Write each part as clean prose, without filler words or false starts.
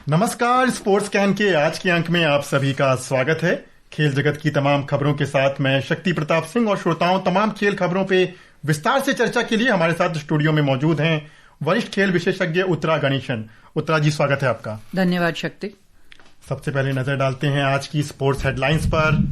नमस्कार, sports can के आज के अंक में आप सभी का स्वागत है। खेल जगत की तमाम खबरों के साथ मैं शक्ति प्रताप सिंह और श्रोताओं तमाम खेल खबरों पे विस्तार से चर्चा के लिए हमारे साथ स्टूडियो में मौजूद हैं वरिष्ठ खेल विशेषज्ञ उत्तरा गणेशन। उत्तरा जी, स्वागत है आपका। धन्यवाद शक्ति। सबसे पहले नजर डालते हैं आज की स्पोर्ट्स हेडलाइंस पर।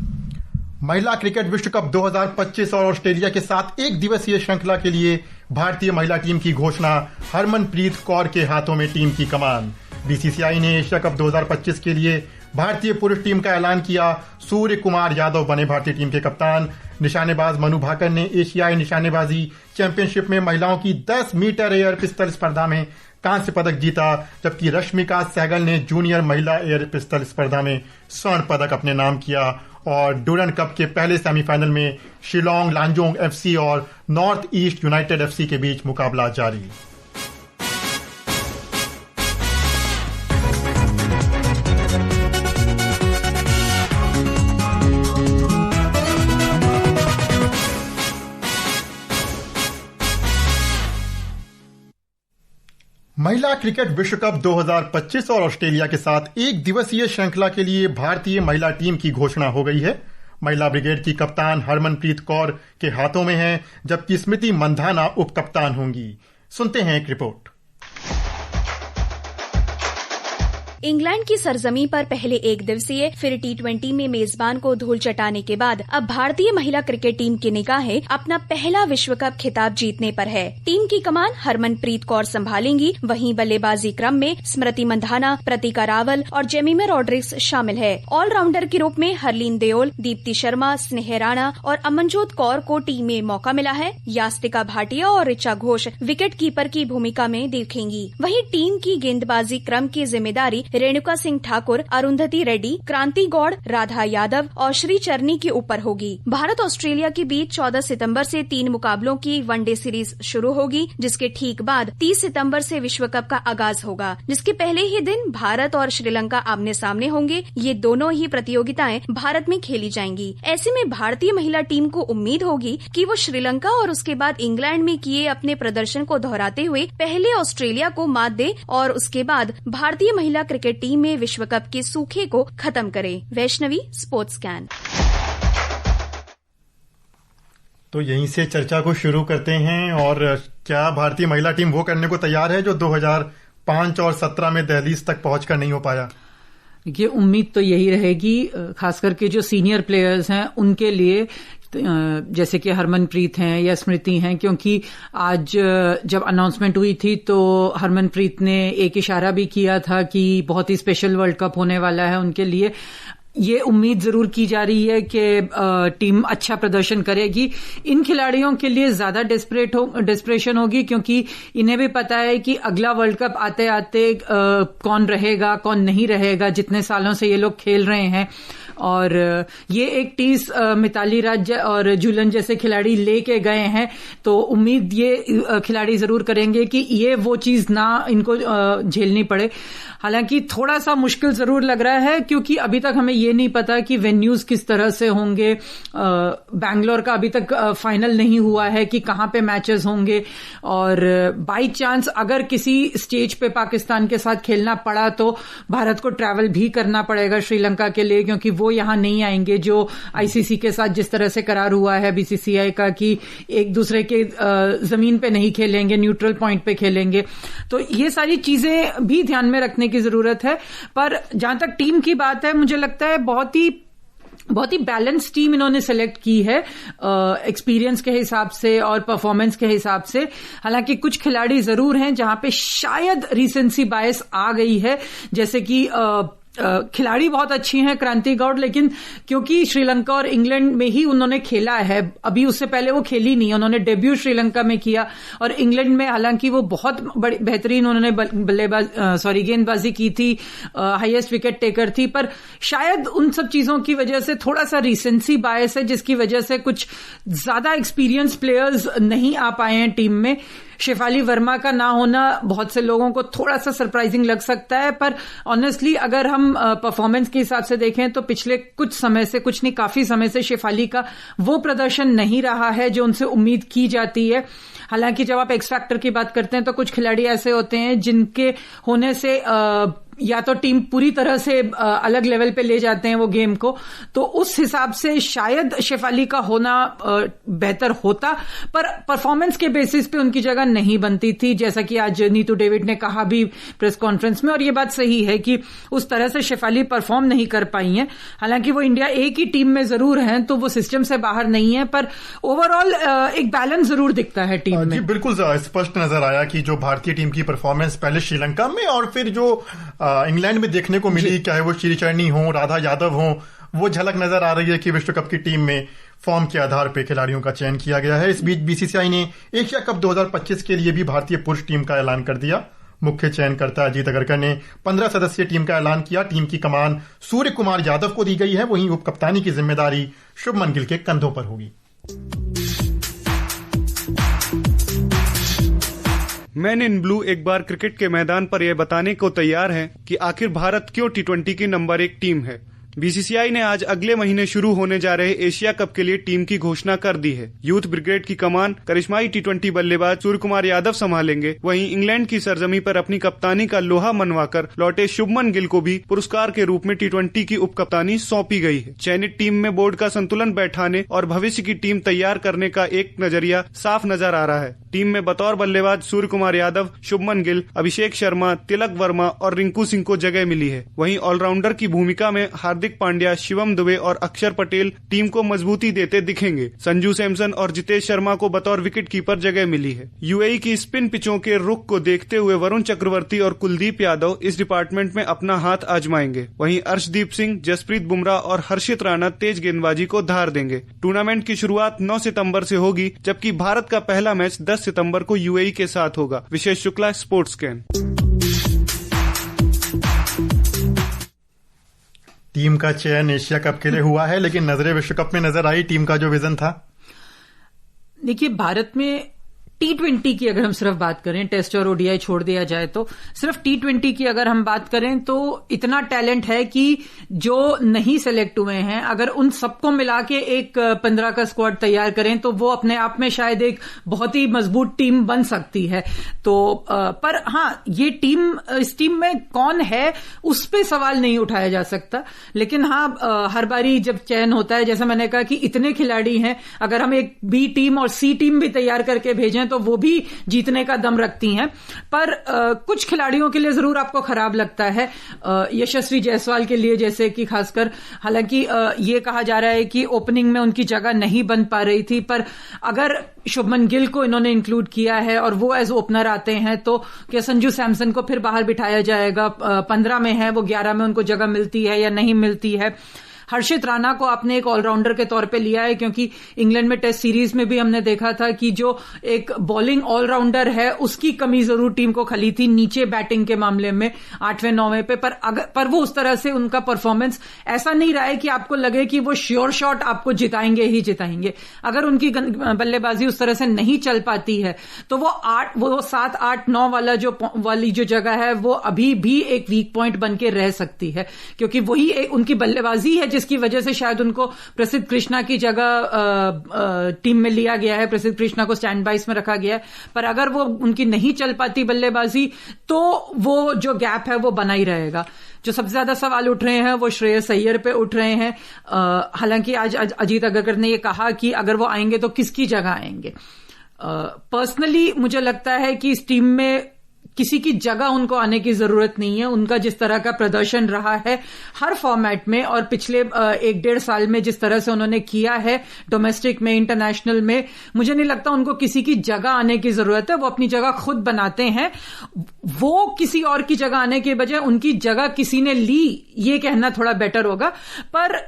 महिला क्रिकेट विश्व कप 2025 और ऑस्ट्रेलिया के साथ एक दिवसीय श्रृंखला के लिए भारतीय महिला टीम की घोषणा, हरमनप्रीत कौर के हाथों में टीम की कमान। बीसीसीआई ने एशिया कप 2025 के लिए भारतीय पुरुष टीम का ऐलान किया। सूर्य कुमार यादव बने भारतीय टीम के कप्तान। निशानेबाज मनु भाकर ने एशियाई निशानेबाजी चैंपियनशिप में महिलाओं की 10 मीटर एयर पिस्टल स्पर्धा में कांस्य पदक जीता, जबकि रश्मिका सहगल ने जूनियर महिला एयर पिस्टल स्पर्धा में स्वर्ण पदक अपने नाम किया। और डूरन कप के पहले सेमीफाइनल में शिलोंग लांजोंग एफसी और नॉर्थ ईस्ट यूनाइटेड एफसी के बीच मुकाबला जारी। महिला क्रिकेट विश्व कप 2025 और ऑस्ट्रेलिया के साथ एक दिवसीय श्रृंखला के लिए भारतीय महिला टीम की घोषणा हो गई है। महिला ब्रिगेड की कप्तान हरमनप्रीत कौर के हाथों में है, जबकि स्मृति मंधाना उप कप्तान होंगी। सुनते हैं एक रिपोर्ट। इंग्लैंड की सरजमी पर पहले एक दिवसीय फिर T20 में मेजबान को धूल चटाने के बाद अब भारतीय महिला क्रिकेट टीम की निगाहें अपना पहला विश्व कप खिताब जीतने पर है। टीम की कमान हरमनप्रीत कौर संभालेंगी, वहीं बल्लेबाजी क्रम में स्मृति मंधाना, प्रतिका रावल और जेमिमा रॉड्रिक्स शामिल है। ऑलराउंडर के रूप में हरलीन देओल, दीप्ति शर्मा, स्नेह राणा और अमनजोत कौर को टीम में मौका मिला है। यास्तिका भाटिया और ऋचा घोष विकेट कीपर की भूमिका में दिखेंगी। वहीं टीम की गेंदबाजी क्रम की जिम्मेदारी रेणुका सिंह ठाकुर, अरुंधति रेड्डी, क्रांति गौड़, राधा यादव और श्री चरनी के ऊपर होगी। भारत ऑस्ट्रेलिया के बीच 14 सितंबर से 3 मुकाबलों की वनडे सीरीज शुरू होगी, जिसके ठीक बाद 30 सितंबर से विश्व कप का आगाज होगा, जिसके पहले ही दिन भारत और श्रीलंका आमने सामने होंगे। ये दोनों ही प्रतियोगिताएं भारत में खेली जाएंगी। ऐसे में भारतीय महिला टीम को उम्मीद होगी कि वो श्रीलंका और उसके बाद इंग्लैंड में किए अपने प्रदर्शन को दोहराते हुए पहले ऑस्ट्रेलिया को मात दे और उसके बाद भारतीय महिला क्रिकेट टीम में विश्व कप के सूखे को खत्म करे। Vaishnavi, sports can. तो यहीं से चर्चा को शुरू करते हैं। और क्या भारतीय महिला टीम वो करने को तैयार है जो 2005 और 17 में दहलीज तक पहुंचकर नहीं हो पाया? ये उम्मीद तो यही रहेगी, खास करके जो सीनियर प्लेयर्स हैं उनके लिए, जैसे कि हरमनप्रीत हैं या स्मृति हैं, क्योंकि आज जब अनाउंसमेंट हुई थी तो हरमनप्रीत ने एक इशारा भी किया था कि बहुत ही स्पेशल वर्ल्ड कप होने वाला है उनके लिए। ये उम्मीद जरूर की जा रही है कि टीम अच्छा प्रदर्शन करेगी। इन खिलाड़ियों के लिए ज्यादा डेस्परेशन होगी, क्योंकि इन्हें भी पता है कि अगला वर्ल्ड कप आते आते कौन रहेगा कौन नहीं रहेगा। जितने सालों से ये लोग खेल रहे हैं और ये एक टीस मिताली राज और झूलन जैसे खिलाड़ी लेके गए हैं, तो उम्मीद ये खिलाड़ी जरूर करेंगे कि ये वो चीज ना इनको झेलनी पड़े। हालांकि थोड़ा सा मुश्किल जरूर लग रहा है, क्योंकि अभी तक हमें ये नहीं पता कि वेन्यूज किस तरह से होंगे। बैंगलोर का अभी तक फाइनल नहीं हुआ है कि कहां पे मैचेस होंगे, और बाई चांस अगर किसी स्टेज पे पाकिस्तान के साथ खेलना पड़ा तो भारत को ट्रैवल भी करना पड़ेगा श्रीलंका के लिए, क्योंकि वो यहां नहीं आएंगे। जो आईसीसी के साथ जिस तरह से करार हुआ है बीसीसीआई का कि एक दूसरे के जमीन पे नहीं खेलेंगे, न्यूट्रल पॉइंट पे खेलेंगे, तो ये सारी चीजें भी ध्यान में रखने की जरूरत है। पर जहां तक टीम की बात है, मुझे लगता है बहुत ही बैलेंस टीम इन्होंने सेलेक्ट की है एक्सपीरियंस के हिसाब से और परफॉर्मेंस के हिसाब से। हालांकि कुछ खिलाड़ी जरूर हैं जहां पे शायद रीसेंसी बायस आ गई है, जैसे कि खिलाड़ी बहुत अच्छी हैं क्रांति गौड़, लेकिन क्योंकि श्रीलंका और इंग्लैंड में ही उन्होंने खेला है, अभी उससे पहले वो खेली नहीं, उन्होंने डेब्यू श्रीलंका में किया और इंग्लैंड में हालांकि वो बहुत बेहतरीन उन्होंने गेंदबाजी की थी, हाईएस्ट विकेट टेकर थी, पर शायद उन सब चीजों की वजह से थोड़ा सा रिसेंसी बायस है, जिसकी वजह से कुछ ज्यादा एक्सपीरियंस प्लेयर्स नहीं आ पाए हैं टीम में। शेफाली वर्मा का ना होना बहुत से लोगों को थोड़ा सा सरप्राइजिंग लग सकता है, पर ऑनेस्टली अगर हम परफॉर्मेंस के हिसाब से देखें तो पिछले कुछ समय से, कुछ नहीं काफी समय से शेफाली का वो प्रदर्शन नहीं रहा है जो उनसे उम्मीद की जाती है। हालांकि जब आप एक्स फैक्टर की बात करते हैं तो कुछ खिलाड़ी ऐसे होते हैं जिनके होने से या तो टीम पूरी तरह से अलग लेवल पे ले जाते हैं वो गेम को, तो उस हिसाब से शायद शेफाली का होना बेहतर होता, पर परफॉर्मेंस के बेसिस पे उनकी जगह नहीं बनती थी, जैसा कि आज नीतू डेविड ने कहा भी प्रेस कॉन्फ्रेंस में, और ये बात सही है कि उस तरह से शेफाली परफॉर्म नहीं कर पाई हैं। हालांकि वो इंडिया ए की टीम में जरूर हैं, तो वो सिस्टम से बाहर नहीं है, पर ओवरऑल एक बैलेंस जरूर दिखता है टीम में। बिल्कुल स्पष्ट नजर आया कि जो भारतीय टीम की परफॉर्मेंस पहले श्रीलंका में और फिर जो इंग्लैंड में देखने को मिली, चाहे वो श्रीचरणी हो, राधा यादव हो, वो झलक नजर आ रही है कि विश्व कप की टीम में फॉर्म के आधार पर खिलाड़ियों का चयन किया गया है। इस बीच बीसीसीआई ने एशिया कप 2025 के लिए भी भारतीय पुरुष टीम का ऐलान कर दिया। मुख्य चयनकर्ता अजीत अगरकर ने 15 सदस्यीय टीम का ऐलान किया। टीम की कमान सूर्य कुमार यादव को दी गई है, वहीं उप कप्तानी की जिम्मेदारी शुभमन गिल के कंधों पर होगी। मैन इन ब्लू एक बार क्रिकेट के मैदान पर यह बताने को तैयार है कि आखिर भारत क्यों T20 की नंबर 1 टीम है। बीसीसीआई ने आज अगले महीने शुरू होने जा रहे एशिया कप के लिए टीम की घोषणा कर दी है। यूथ ब्रिगेड की कमान करिश्माई T20 बल्लेबाज सूर्य कुमार यादव संभालेंगे। वहीं इंग्लैंड की सरजमी पर अपनी कप्तानी का लोहा मनवाकर लौटे शुभमन गिल को भी पुरस्कार के रूप में T20 की उप कप्तानी सौंपी गई है। चयनित टीम में बोर्ड का संतुलन बैठाने और भविष्य की टीम तैयार करने का एक नजरिया साफ नजर आ रहा है। टीम में बतौर बल्लेबाज सूर्य कुमार यादव, शुभमन गिल, अभिषेक शर्मा, तिलक वर्मा और रिंकू सिंह को जगह मिली है। वहीं ऑलराउंडर की भूमिका में हार्दिक पांड्या, शिवम दुबे और अक्षर पटेल टीम को मजबूती देते दिखेंगे। संजू सैमसन और जितेश शर्मा को बतौर विकेट कीपर जगह मिली है। यूएई की स्पिन पिचों के रुख को देखते हुए वरुण चक्रवर्ती और कुलदीप यादव इस डिपार्टमेंट में अपना हाथ आजमाएंगे। वहीं अर्शदीप सिंह, जसप्रीत बुमराह और हर्षित राणा तेज गेंदबाजी को धार देंगे। टूर्नामेंट की शुरुआत 9 सितंबर से होगी, जबकि भारत का पहला मैच 10 सितंबर को यूएई के साथ होगा। विशेष शुक्ला, स्पोर्ट्स कैन। टीम का चयन एशिया कप के लिए हुआ है, लेकिन नजरें विश्व कप में नजर आई टीम का जो विजन था। देखिए, भारत में T20 की अगर हम सिर्फ बात करें, टेस्ट और ओडीआई छोड़ दिया जाए तो सिर्फ T20 की अगर हम बात करें तो इतना टैलेंट है कि जो नहीं सेलेक्ट हुए हैं, अगर उन सबको मिला के एक 15 का स्क्वाड तैयार करें तो वो अपने आप में शायद एक बहुत ही मजबूत टीम बन सकती है। तो पर हाँ, ये टीम, इस टीम में कौन है उस पे सवाल नहीं उठाया जा सकता, लेकिन हाँ, हर बारी जब चयन होता है, जैसा मैंने कहा कि इतने खिलाड़ी हैं, अगर हम एक बी टीम और सी टीम भी तैयार करके भेजें तो वो भी जीतने का दम रखती हैं। पर कुछ खिलाड़ियों के लिए जरूर आपको खराब लगता है, यशस्वी जायसवाल के लिए जैसे कि खासकर, हालांकि ये कहा जा रहा है कि ओपनिंग में उनकी जगह नहीं बन पा रही थी, पर अगर शुभमन गिल को इन्होंने इंक्लूड किया है और वो एज ओपनर आते हैं तो क्या संजू सैमसन को फिर बाहर बिठाया जाएगा? 15 में है वो, 11 में उनको जगह मिलती है या नहीं मिलती है? हर्षित राणा को आपने एक ऑलराउंडर के तौर पे लिया है, क्योंकि इंग्लैंड में टेस्ट सीरीज में भी हमने देखा था कि जो एक बॉलिंग ऑलराउंडर है उसकी कमी जरूर टीम को खली थी नीचे बैटिंग के मामले में 8वें 9वें पे, पर वो उस तरह से उनका परफॉर्मेंस ऐसा नहीं रहा है कि आपको लगे कि वो श्योर शॉट आपको जिताएंगे ही जिताएंगे। अगर उनकी बल्लेबाजी उस तरह से नहीं चल पाती है तो वो 7, 8, 9 वाली जो जगह है वो अभी भी एक वीक पॉइंट बन के रह सकती है, क्योंकि वही उनकी बल्लेबाजी है जिसकी वजह से शायद उनको प्रसिद्ध कृष्णा की जगह टीम में लिया गया है, प्रसिद्ध कृष्णा को स्टैंड बाइस में रखा गया है। पर अगर वो उनकी नहीं चल पाती बल्लेबाजी तो वो जो गैप है वो बना ही रहेगा। जो सबसे ज्यादा सवाल उठ रहे हैं वो श्रेयस अय्यर पे उठ रहे हैं। हालांकि आज अजीत अगरकर ने ये कहा कि अगर वो आएंगे तो किसकी जगह आएंगे। पर्सनली मुझे लगता है कि इस टीम में किसी की जगह उनको आने की जरूरत नहीं है। उनका जिस तरह का प्रदर्शन रहा है हर फॉर्मेट में और पिछले 1-1.5 साल में जिस तरह से उन्होंने किया है डोमेस्टिक में, इंटरनेशनल में, मुझे नहीं लगता उनको किसी की जगह आने की जरूरत है। वो अपनी जगह खुद बनाते हैं। वो किसी और की जगह आने के बजाय उनकी जगह किसी ने ली, ये कहना थोड़ा बेटर होगा। पर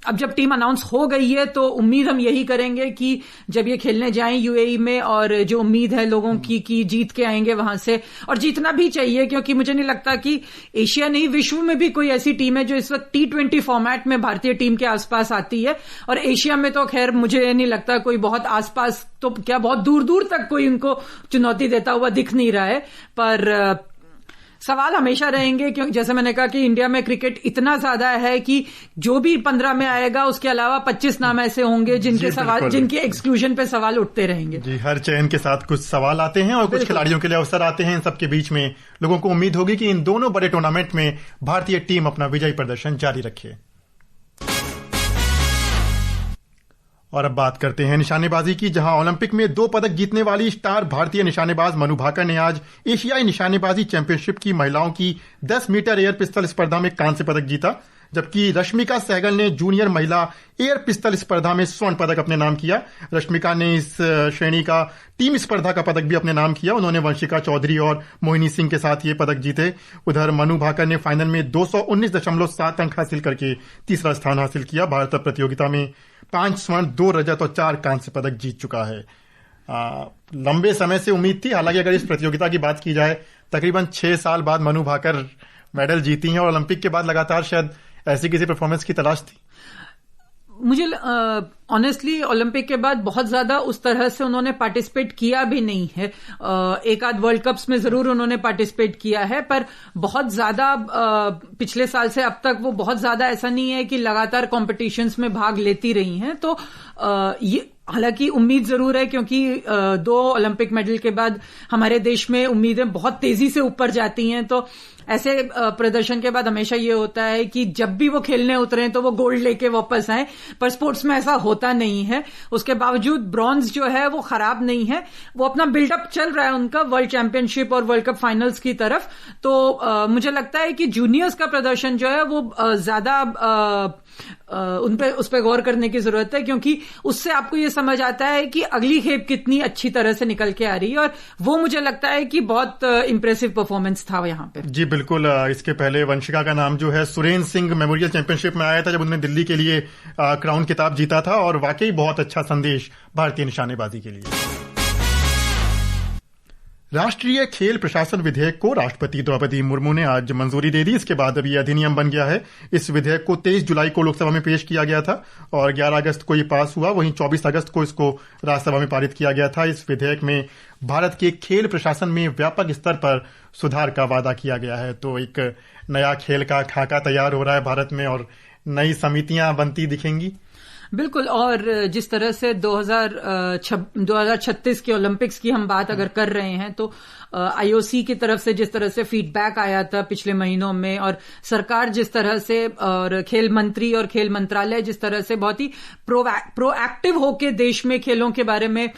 अब जब टीम अनाउंस हो गई है तो उम्मीद हम यही करेंगे कि जब ये खेलने जाएं यूएई में, और जो उम्मीद है लोगों की कि जीत के आएंगे वहां से, और जीतना भी चाहिए, क्योंकि मुझे नहीं लगता कि एशिया नहीं विश्व में भी कोई ऐसी टीम है जो इस वक्त T20 फॉर्मेट में भारतीय टीम के आसपास आती है। और एशिया में तो खैर मुझे नहीं लगता कोई बहुत आसपास, तो क्या बहुत दूर दूर तक कोई उनको चुनौती देता हुआ दिख नहीं रहा है। पर सवाल हमेशा रहेंगे, क्योंकि जैसे मैंने कहा कि इंडिया में क्रिकेट इतना ज्यादा है कि जो भी 15 में आएगा उसके अलावा 25 नाम ऐसे होंगे जिनके एक्सक्लूजन पे सवाल उठते रहेंगे। जी, हर चयन के साथ कुछ सवाल आते हैं और कुछ खिलाड़ियों के लिए अवसर आते हैं। इन सबके बीच में लोगों को उम्मीद होगी कि इन दोनों बड़े टूर्नामेंट में भारतीय टीम अपना विजयी प्रदर्शन जारी रखे। और अब बात करते हैं निशानेबाजी की, जहां ओलंपिक में 2 पदक जीतने वाली स्टार भारतीय निशानेबाज मनु भाकर ने आज एशियाई निशानेबाजी चैंपियनशिप की महिलाओं की 10 मीटर एयर पिस्टल स्पर्धा में कांस्य पदक जीता, जबकि रश्मिका सहगल ने जूनियर महिला एयर पिस्टल स्पर्धा में स्वर्ण पदक अपने नाम किया। रश्मिका ने इस श्रेणी का टीम स्पर्धा का पदक भी अपने नाम किया। उन्होंने वंशिका चौधरी और मोहिनी सिंह के साथ ये पदक जीते। उधर मनु भाकर ने फाइनल में 219.7 अंक हासिल करके तीसरा स्थान हासिल किया। भारत प्रतियोगिता में 5 स्वर्ण, 2 रजत और 4 कांस्य पदक जीत चुका है। लंबे समय से उम्मीद थी, हालांकि अगर इस प्रतियोगिता की बात की जाए तकरीबन 6 साल बाद मनु भाकर मेडल जीती हैं और ओलंपिक के बाद लगातार शायद ऐसी किसी परफॉर्मेंस की तलाश थी। मुझे ऑनेस्टली ओलंपिक के बाद बहुत ज्यादा उस तरह से उन्होंने पार्टिसिपेट किया भी नहीं है। एक आध वर्ल्ड कप्स में जरूर उन्होंने पार्टिसिपेट किया है, पर बहुत ज्यादा पिछले साल से अब तक वो बहुत ज्यादा ऐसा नहीं है कि लगातार कॉम्पिटिशन्स में भाग लेती रही हैं। तो ये हालांकि उम्मीद जरूर है, क्योंकि 2 ओलंपिक मेडल के बाद हमारे देश में उम्मीदें बहुत तेजी से ऊपर जाती हैं। तो ऐसे प्रदर्शन के बाद हमेशा ये होता है कि जब भी वो खेलने उतरे तो वो गोल्ड लेके वापस आए, पर स्पोर्ट्स में ऐसा होता नहीं है। उसके बावजूद ब्रॉन्ज जो है वो खराब नहीं है, वो अपना बिल्डअप चल रहा है उनका वर्ल्ड चैंपियनशिप और वर्ल्ड कप फाइनल्स की तरफ। तो मुझे लगता है कि जूनियर्स का प्रदर्शन जो है वो ज्यादा उस पर गौर करने की जरूरत है, क्योंकि उससे आपको ये समझ आता है कि अगली खेप कितनी अच्छी तरह से निकल के आ रही है। और वो मुझे लगता है कि बहुत इंप्रेसिव परफॉर्मेंस था यहाँ पे। जी बिल्कुल। इसके पहले वंशिका का नाम जो है सुरेंद्र सिंह मेमोरियल चैंपियनशिप में आया था, जब उन्होंने दिल्ली के लिए क्राउन खिताब जीता था, और वाकई बहुत अच्छा संदेश भारतीय निशानेबाजी के लिए। राष्ट्रीय खेल प्रशासन विधेयक को राष्ट्रपति द्रौपदी मुर्मू ने आज मंजूरी दे दी। इसके बाद अब ये अधिनियम बन गया है। इस विधेयक को 23 जुलाई को लोकसभा में पेश किया गया था और 11 अगस्त को ये पास हुआ। वहीं 24 अगस्त को इसको राज्यसभा में पारित किया गया था। इस विधेयक में भारत के खेल प्रशासन में व्यापक स्तर पर सुधार का वादा किया गया है। तो एक नया खेल का खाका तैयार हो रहा है भारत में और नई समितियां बनती दिखेंगी। बिल्कुल। और जिस तरह से 2036 के ओलंपिक्स की हम बात अगर कर रहे हैं, तो आईओसी की तरफ से जिस तरह से फीडबैक आया था पिछले महीनों में, और सरकार जिस तरह से और खेल मंत्री और खेल मंत्रालय जिस तरह से बहुत ही प्रोएक्टिव होके देश में खेलों के बारे में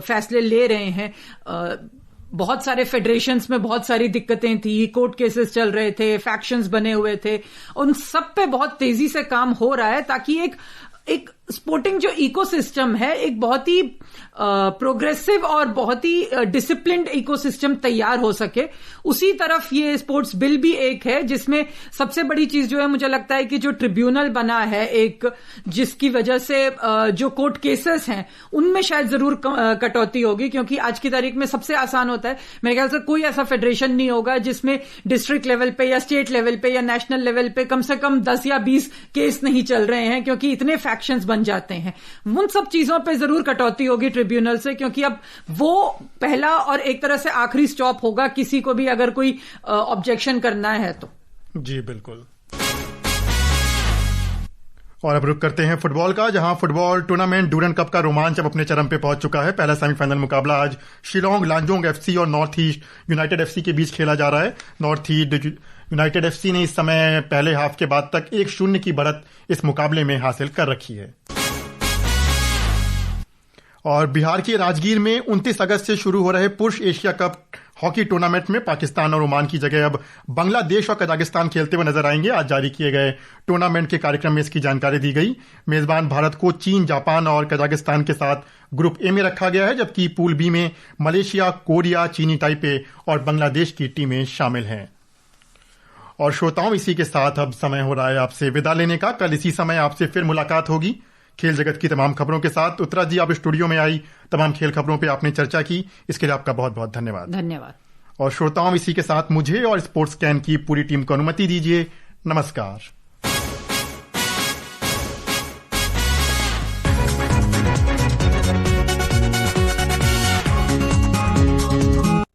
फैसले ले रहे हैं। बहुत सारे फेडरेशंस में बहुत सारी दिक्कतें थी, कोर्ट केसेस चल रहे थे, फैक्शंस बने हुए थे, उन सब पे बहुत तेजी से काम हो रहा है ताकि एक स्पोर्टिंग जो इकोसिस्टम है, एक बहुत ही प्रोग्रेसिव और बहुत ही डिसिप्लिन्ड इकोसिस्टम तैयार हो सके। उसी तरफ ये स्पोर्ट्स बिल भी एक है, जिसमें सबसे बड़ी चीज जो है मुझे लगता है कि जो ट्रिब्यूनल बना है एक, जिसकी वजह से जो कोर्ट केसेस हैं उनमें शायद जरूर कटौती होगी, क्योंकि आज की तारीख में सबसे आसान होता है, मेरे ख्याल से कोई ऐसा फेडरेशन नहीं होगा जिसमें डिस्ट्रिक्ट लेवल पे या स्टेट लेवल पे या नेशनल लेवल पे कम से कम 10 या 20 केस नहीं चल रहे हैं, क्योंकि इतने फैक्शंस बन जाते हैं। उन सब चीजों पे जरूर कटौती होगी ट्रिब्यूनल से, क्योंकि अब वो पहला और एक तरह से आखिरी स्टॉप होगा किसी को भी अगर कोई ऑब्जेक्शन करना है तो। जी बिल्कुल। और अब रुक करते हैं फुटबॉल का, जहां फुटबॉल टूर्नामेंट डूरंड कप का रोमांच अब अपने चरम पे पहुंच चुका है। पहला सेमीफाइनल मुकाबला आज शिलोंग लांजोंग एफसी और नॉर्थ ईस्ट यूनाइटेड एफसी के बीच खेला जा रहा है। नॉर्थ ईस्ट यूनाइटेड एफसी ने इस समय पहले हाफ के बाद तक 1-0 की बढ़त इस मुकाबले में हासिल कर रखी है। और बिहार के राजगीर में 29 अगस्त से शुरू हो रहे पुरुष एशिया कप हॉकी टूर्नामेंट में पाकिस्तान और ओमान की जगह अब बांग्लादेश और कजाकिस्तान खेलते हुए नजर आएंगे। आज जारी किए गए टूर्नामेंट के कार्यक्रम में इसकी जानकारी दी गई। मेजबान भारत को चीन, जापान और कजाकिस्तान के साथ ग्रुप ए में रखा गया है, जबकि पूल बी में मलेशिया, कोरिया, चीनी ताइपे और बांग्लादेश की टीमें शामिल हैं। और श्रोताओं, इसी के साथ अब समय हो रहा है आपसे विदा लेने का। कल इसी समय आपसे फिर मुलाकात होगी खेल जगत की तमाम खबरों के साथ। उत्तरा जी, आप स्टूडियो में आई, तमाम खेल खबरों पे आपने चर्चा की, इसके लिए आपका बहुत बहुत धन्यवाद। धन्यवाद। और श्रोताओं, इसी के साथ मुझे और स्पोर्ट्स कैन की पूरी टीम को अनुमति दीजिए। नमस्कार।